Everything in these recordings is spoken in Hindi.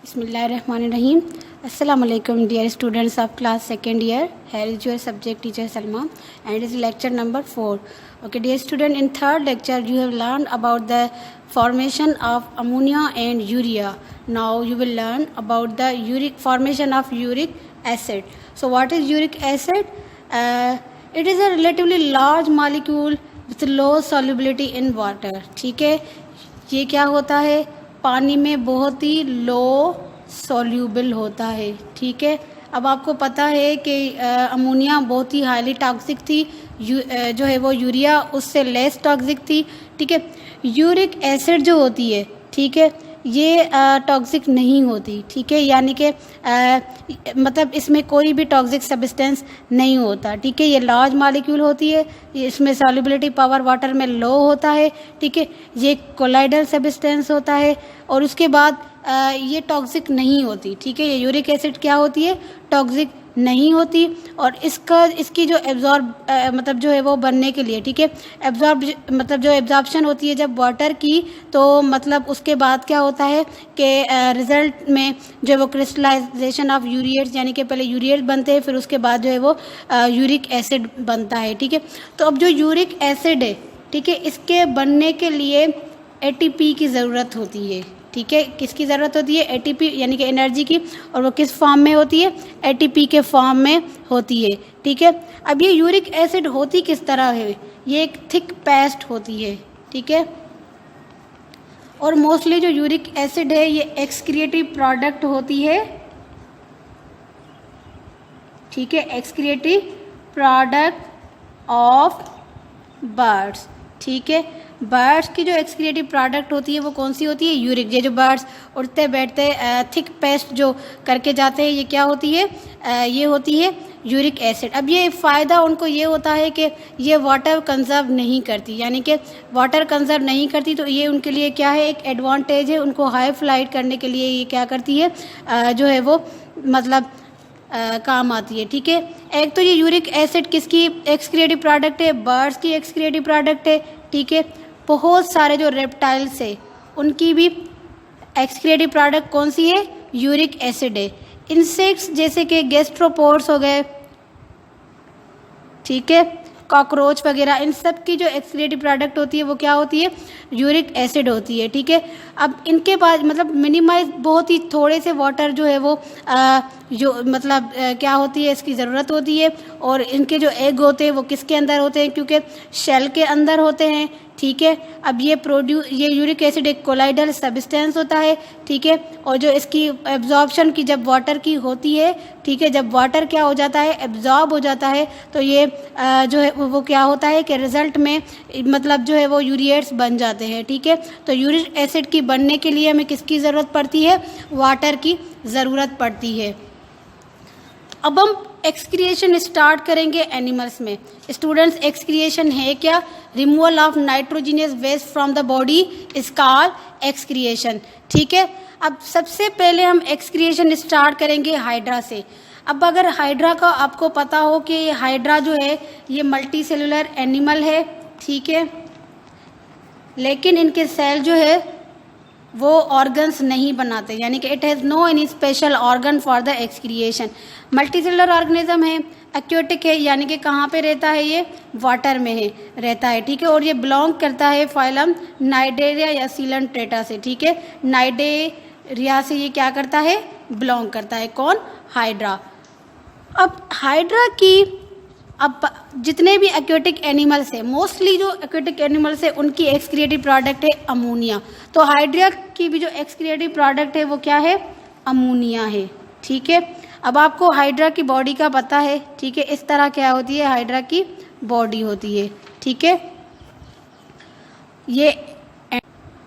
Bismillahirrahmanirrahim. Assalamu alaikum dear students of class second year. Here is your subject teacher Salma and it is lecture number 4. Okay dear student, in third lecture you have learned about the formation of ammonia and urea. Now you will learn about the formation of uric acid. So what is uric acid? It is a relatively large molecule with low solubility in water. ठीक है, ये क्या होता है, पानी में बहुत ही लो सॉल्यूबल होता है. ठीक है, अब आपको पता है कि अमोनिया बहुत ही हाईली टॉक्सिक थी, जो है वो यूरिया उससे लेस टॉक्सिक थी. ठीक है, यूरिक एसिड जो होती है, ठीक है, ये टॉक्सिक नहीं होती. ठीक है, यानी कि मतलब इसमें कोई भी टॉक्सिक सब्सटेंस नहीं होता. ठीक है, ये लार्ज मॉलिक्यूल होती है, इसमें सॉल्युबिलिटी पावर वाटर में लो होता है. ठीक है, ये कोलाइडल सब्सटेंस होता है और उसके बाद ये टॉक्सिक नहीं होती. ठीक है, ये यूरिक एसिड क्या होती है, टॉक्सिक नहीं होती. और इसकी जो मतलब जो है वो बनने के लिए, ठीक है, मतलब जो एब्जॉर्प्शन होती है जब वाटर की, तो मतलब उसके बाद क्या होता है कि रिज़ल्ट में जो है वो क्रिस्टलाइजेशन ऑफ यूरिएट्स, यानी कि पहले यूरिएट्स बनते हैं फिर उसके बाद जो है वो यूरिक एसिड बनता है. ठीक है, तो अब जो यूरिक एसिड है, ठीक है, इसके बनने के लिए एटीपी की ज़रूरत होती है. ठीक है, किसकी ज़रूरत होती है, एटीपी यानी कि एनर्जी की, और वो किस फॉर्म में होती है, एटीपी के फॉर्म में होती है. ठीक है, अब ये यूरिक एसिड होती किस तरह है, ये एक थिक पेस्ट होती है. ठीक है, और मोस्टली जो यूरिक एसिड है ये एक्सक्रिएटिव प्रोडक्ट होती है. ठीक है, एक्सक्रिएटिव प्रोडक्ट ऑफ बर्ड्स. ठीक है, बर्ड्स की जो एक्सक्रिएटिव प्रोडक्ट होती है वो कौन सी होती है, यूरिक. ये जो बर्ड्स उड़ते बैठते थिक पेस्ट जो करके जाते हैं, ये क्या होती है, ये होती है यूरिक एसिड. अब ये फ़ायदा उनको ये होता है कि ये वाटर कंजर्व नहीं करती, यानी कि वाटर कंजर्व नहीं करती, तो ये उनके लिए क्या है, एक एडवांटेज है. उनको हाई फ्लाइट करने के लिए ये क्या करती है, जो है वो मतलब काम आती है. ठीक है, एक तो ये यूरिक एसिड किसकी एक्सक्रिएटिव प्रोडक्ट है, बर्ड्स की एक्सक्रिएटिव प्रोडक्ट है. ठीक है, बहुत सारे जो रेप्टाइल्स है उनकी भी एक्सक्रिएटिव प्रोडक्ट कौन सी है, यूरिक एसिड है. इंसेक्ट्स जैसे कि गैस्ट्रोपोड्स हो गए, ठीक है, कॉकरोच वगैरह, इन सब की जो एक्सक्रिएटिव प्रोडक्ट होती है वो क्या होती है, यूरिक एसिड होती है. ठीक है, अब इनके पास मतलब मिनिमाइज बहुत ही थोड़े से वाटर जो है वो जो मतलब क्या होती है, इसकी ज़रूरत होती है. और इनके जो एग होते हैं वो किसके अंदर होते हैं, क्योंकि शेल के अंदर होते हैं. ठीक है, अब ये यूरिक एसिड एक कोलाइडल सब्सटेंस होता है. ठीक है, और जो इसकी एब्जॉर्प्शन की जब वाटर की होती है, ठीक है, जब वाटर क्या हो जाता है, एब्जॉर्ब हो जाता है, तो ये जो है वो क्या होता है कि रिज़ल्ट में मतलब जो है वो यूरिएट्स बन जाते हैं. ठीक है, तो यूरिक एसिड की बनने के लिए हमें किसकी ज़रूरत पड़ती है, वाटर की ज़रूरत पड़ती है. अब हम एक्सक्रिएशन स्टार्ट करेंगे एनिमल्स में. स्टूडेंट्स, एक्सक्रिएशन है क्या, removal of nitrogenous waste from the body is called excretion. ठीक है, अब सबसे पहले हम एक्सक्रिएशन स्टार्ट करेंगे हाइड्रा से. अब अगर हाइड्रा का आपको पता हो कि हाइड्रा जो है ये मल्टी सेलुलर एनिमल है. ठीक है, लेकिन इनके सेल जो है वो ऑर्गन्स नहीं बनाते, यानी कि it has no any special organ for the excretion. Multicellular organism है, एक्वेटिक है, यानी कि कहाँ पे रहता है, ये वाटर में है रहता है. ठीक है, और ये बिलोंग करता है फाइलम नाइडेरिया या सीलेंट्रेटा से. ठीक है, नाइडेरिया से ये क्या करता है, बिलोंग करता है. कौन, हाइड्रा. अब हाइड्रा की अब जितने भी एक्वेटिक एनिमल्स हैं, मोस्टली जो एक्वेटिक एनिमल्स हैं उनकी एक्सक्रिएटिव प्रोडक्ट है अमोनिया. तो हाइड्रा की भी जो एक्सक्रिएटिव प्रोडक्ट है वो क्या है, अमोनिया है. ठीक है, अब आपको हाइड्रा की बॉडी का पता है. ठीक है, इस तरह क्या होती है, हाइड्रा की बॉडी होती है. ठीक है, ये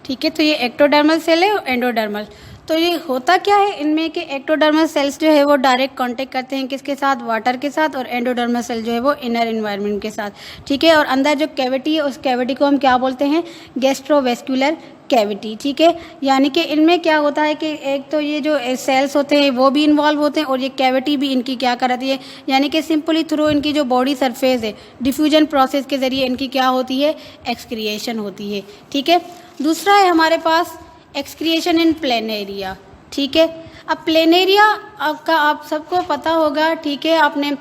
ठीक है, तो ये एक्टोडर्मल सेल है और एंडोडर्मल. तो ये होता क्या है इनमें कि एक्टोडर्मल सेल्स जो है वो डायरेक्ट कांटेक्ट करते हैं किसके साथ, वाटर के साथ, और एंडोडर्मल सेल जो है वो इनर एनवायरनमेंट के साथ. ठीक है, और अंदर जो कैविटी है उस कैविटी को हम क्या बोलते हैं, गैस्ट्रोवेस्कुलर कैविटी. ठीक है, यानी कि इनमें क्या होता है कि एक तो ये जो सेल्स होते हैं वो भी इन्वॉल्व होते हैं और ये कैविटी भी इनकी क्या करती है, यानी कि सिंपली थ्रू इनकी जो बॉडी सरफेस है डिफ्यूजन प्रोसेस के ज़रिए इनकी क्या होती है, एक्सक्रिएशन होती है. ठीक है, दूसरा है हमारे पास एक्सक्रिएशन इन प्लेन एरिया. ठीक है, अब प्लेनेरिया आपका आप सबको पता होगा, ठीक है, आपने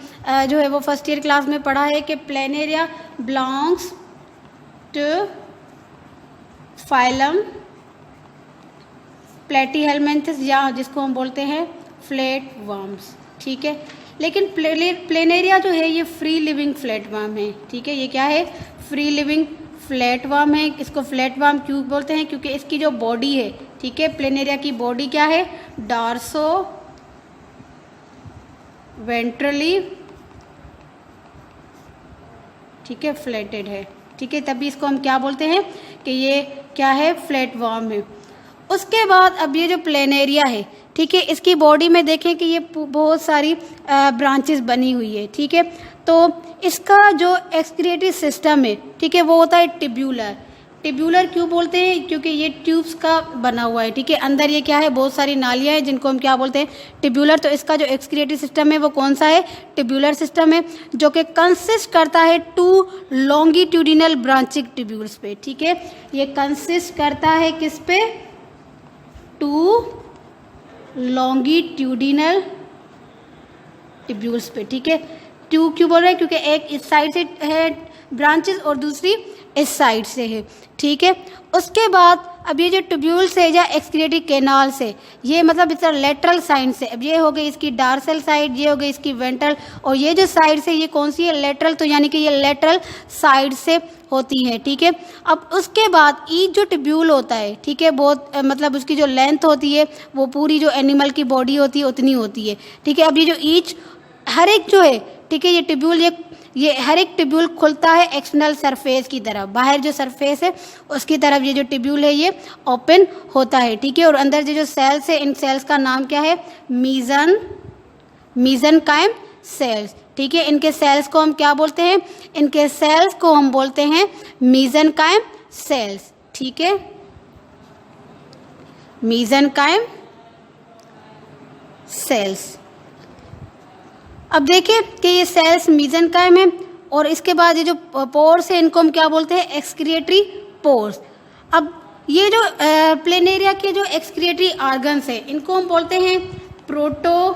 जो है वो फर्स्ट ईयर क्लास में पढ़ा है कि प्लेनेरिया बिलोंग्स टू फाइलम प्लेटीहेलमिन्थस, या जिसको हम बोलते हैं फ्लैट वर्म्स, ठीक है। लेकिन प्लेनेरिया जो है ये फ्री लिविंग फ्लैट वर्म है, ठीक है। ये क्या है? फ्री लिविंग फ्लैट वर्म है। इसको फ्लैट वर्म क्यों बोलते हैं? क्योंकि इसकी जो बॉडी है, ठीक है, प्लेनेरिया की बॉडी क्या है? डार्सो वेंट्रली, ठीक है, फ्लैटेड है, ठीक है। तभी इसको हम क्या बोलते हैं कि ये क्या है? फ्लैट वर्म है। उसके बाद अब ये जो प्लेनेरिया है, ठीक है, इसकी बॉडी में देखें कि ये बहुत सारी ब्रांचेस बनी हुई है, ठीक है। तो इसका जो एक्सक्रीटरी सिस्टम है, ठीक है, वो होता है टिब्यूलर। टिब्यूलर क्यों बोलते हैं? क्योंकि ये ट्यूब्स का बना हुआ है, ठीक है। अंदर ये क्या है? बहुत सारी नालियाँ हैं जिनको हम क्या बोलते हैं? टिब्यूलर। तो इसका जो एक्सक्रीटरी सिस्टम है वो कौन सा है? टिब्यूलर सिस्टम है, जो कि कंसिस्ट करता है 2 लॉन्गिट्यूडिनल ब्रांचिंग ट्यूब्यूल्स पे, ठीक है। ये कंसिस्ट करता है किस पे? 2 लॉन्गिट्यूडिनल ट्यूब्यूल्स पे, ठीक है। ट्यूब क्यों बोल रहे हैं? क्योंकि एक इस साइड से है ब्रांचेस और दूसरी इस साइड से है, ठीक है। उसके बाद अब ये जो ट्यूब्यूल्स है या एक्सक्रीटरी कैनाल से, ये मतलब इस लेटरल साइड से, अब ये हो गई इसकी डार्सल साइड, ये हो गई इसकी वेंट्रल, और ये जो साइड से ये कौन सी है? लेटरल। तो यानी कि ये लेटरल साइड से होती है, ठीक है। अब उसके बाद ईच जो ट्यूब्यूल होता है, ठीक है, बहुत मतलब उसकी जो लेंथ होती है वो पूरी जो एनिमल की बॉडी होती है उतनी होती है, ठीक है। अब ये जो ईच हर एक जो है, ठीक है, ये ट्यूब्यूल ये हर एक ट्यूब्यूल खुलता है एक्सटर्नल सरफेस की तरफ, बाहर जो सरफेस है उसकी तरफ ये जो ट्यूब्यूल है ये ओपन होता है, ठीक है। और अंदर जो सेल्स है, इन सेल्स का नाम क्या है? मीजनकाइम सेल्स, ठीक है। इनके सेल्स को हम क्या बोलते हैं? इनके सेल्स को हम बोलते हैं मीजनकाइम सेल्स, ठीक है, मीजनकाइम सेल्स। अब देखिए कि ये सेल्स मीजनकाइम है, और इसके बाद ये जो पोर्स है इनको हम क्या बोलते हैं? Excretory pores. अब ये जो प्लेनेरिया के जो एक्सक्रीटरी ऑर्गन्स है इनको हम बोलते हैं प्रोटोनेफ्रीडिया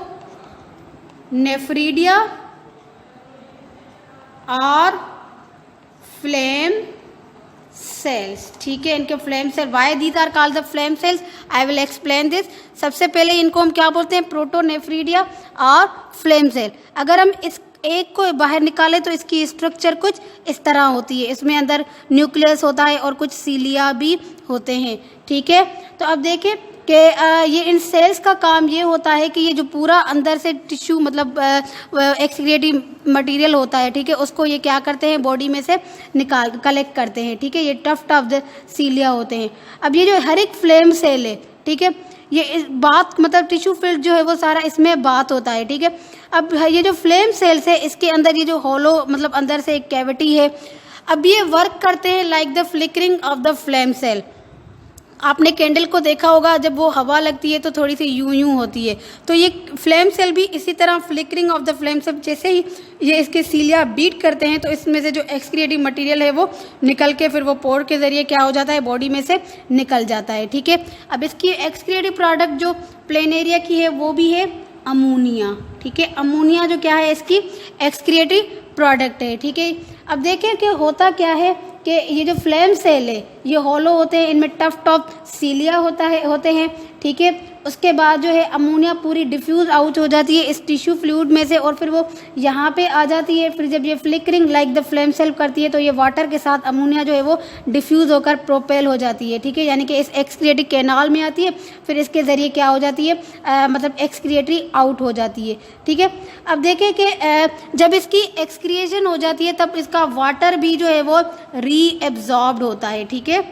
और फ्लेम सेल्स, ठीक है। इनके flame cell, why these are called the flame cells, I will explain this. सबसे पहले इनको हम क्या बोलते हैं? प्रोटोनेफ्रीडिया और फ्लेम सेल। अगर हम इस एक को बाहर निकालें तो इसकी स्ट्रक्चर कुछ इस तरह होती है। इसमें अंदर न्यूक्लियस होता है और कुछ सीलिया भी होते हैं, ठीक है। तो अब देखें कि ये इन सेल्स का काम ये होता है कि ये जो पूरा अंदर से टिश्यू मतलब एक्सक्रीटरी मटेरियल होता है, ठीक है, उसको ये क्या करते हैं? बॉडी में से कलेक्ट करते हैं, ठीक है। ये टफ्ट ऑफ द सीलिया होते हैं। अब ये जो हर एक फ्लेम सेल है, ठीक है, ये इस बात मतलब टिश्यू फिल्ड जो है वो सारा इसमें बात होता है, ठीक है। अब ये जो फ्लेम सेल्स है इसके अंदर ये जो होलो मतलब अंदर से एक कैविटी है। अब ये वर्क करते हैं like the flickering of the flame cell. आपने कैंडल को देखा होगा, जब वो हवा लगती है तो थोड़ी सी यूं यूं होती है, तो ये फ्लेम सेल भी इसी तरह flickering of the flame cell, जैसे ही ये इसके सीलिया बीट करते हैं तो इसमें से जो एक्सक्रीटरी मटेरियल है वो निकल के फिर वो पोर के ज़रिए क्या हो जाता है? बॉडी में से निकल जाता है, ठीक है। अब इसकी एक्सक्रीटरी प्रोडक्ट जो प्लेनेरिया की है वो भी है अमोनिया, ठीक है। अमोनिया जो क्या है? इसकी एक्सक्रीटरी प्रोडक्ट है, ठीक है। अब देखें कि होता क्या है कि ये जो फ्लेम सेल है ये हॉलो होते हैं, इनमें टफ्ट ऑफ सीलिया होते हैं, ठीक है। उसके बाद जो है अमोनिया पूरी डिफ्यूज़ आउट हो जाती है इस टिश्यू फ्लूइड में से और फिर वो यहाँ पे आ जाती है। फिर जब ये flickering like the flame cell करती है तो ये वाटर के साथ अमोनिया जो है वो डिफ्यूज़ होकर प्रोपेल हो जाती है, ठीक है, यानी कि इस एक्सक्रीटरी कैनाल में आती है, फिर इसके ज़रिए क्या हो जाती है मतलब एक्सक्रीटरी आउट हो जाती है, ठीक है। अब देखें कि जब इसकी एक्सक्रिएशन हो जाती है तब इसका वाटर भी जो है वो रीएब्जॉर्ब्ड होता है, ठीक है।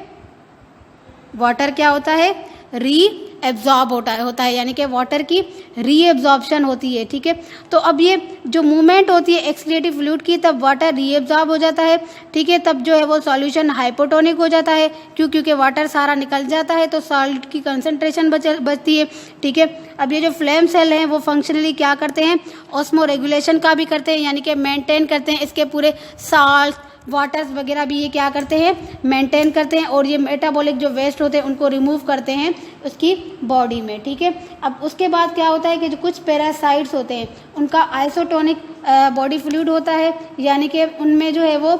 वाटर क्या होता है? रीएब्जॉर्ब होता है, यानी कि वाटर की रीएब्जॉर्प्शन होती है, ठीक है। तो अब ये जो मूवमेंट होती है एक्सक्रीटरी फ्लूइड की तब वाटर रीएब्जॉर्ब हो जाता है, ठीक है। तब जो है वो सॉल्यूशन हाइपोटोनिक हो जाता है, क्योंकि वाटर सारा निकल जाता है तो सॉल्ट की कंसंट्रेशन बचती है, ठीक है। अब ये जो फ्लेम सेल हैं वो फंक्शनली क्या करते हैं? ऑस्मो रेगुलेशन का भी करते हैं, यानी कि मेंटेन करते हैं इसके पूरे साल्ट वाटर्स वगैरह भी ये क्या करते हैं, मेंटेन करते हैं, और ये मेटाबॉलिक जो वेस्ट होते हैं उनको रिमूव करते हैं उसकी बॉडी में, ठीक है। अब उसके बाद क्या होता है कि जो कुछ पैरासाइट्स होते हैं उनका आइसोटोनिक बॉडी फ्लूइड होता है, यानी कि उनमें जो है वो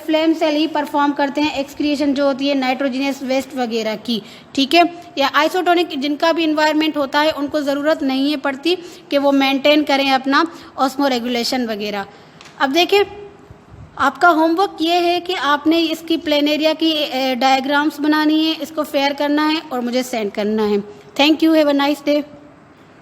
फ्लेम सेल ही परफॉर्म करते हैं एक्सक्रिएशन जो होती है नाइट्रोजनियस वेस्ट वगैरह की, ठीक है। या आइसोटोनिक जिनका भी इन्वायरमेंट होता है उनको ज़रूरत नहीं है पड़ती कि वो मेंटेन करें अपना ऑस्मो रेगुलेशन वगैरह। अब देखिए आपका होमवर्क ये है कि आपने इसकी प्लेन एरिया की डायग्राम्स बनानी है, इसको फेयर करना है और मुझे सेंड करना है। Thank you, have a nice day.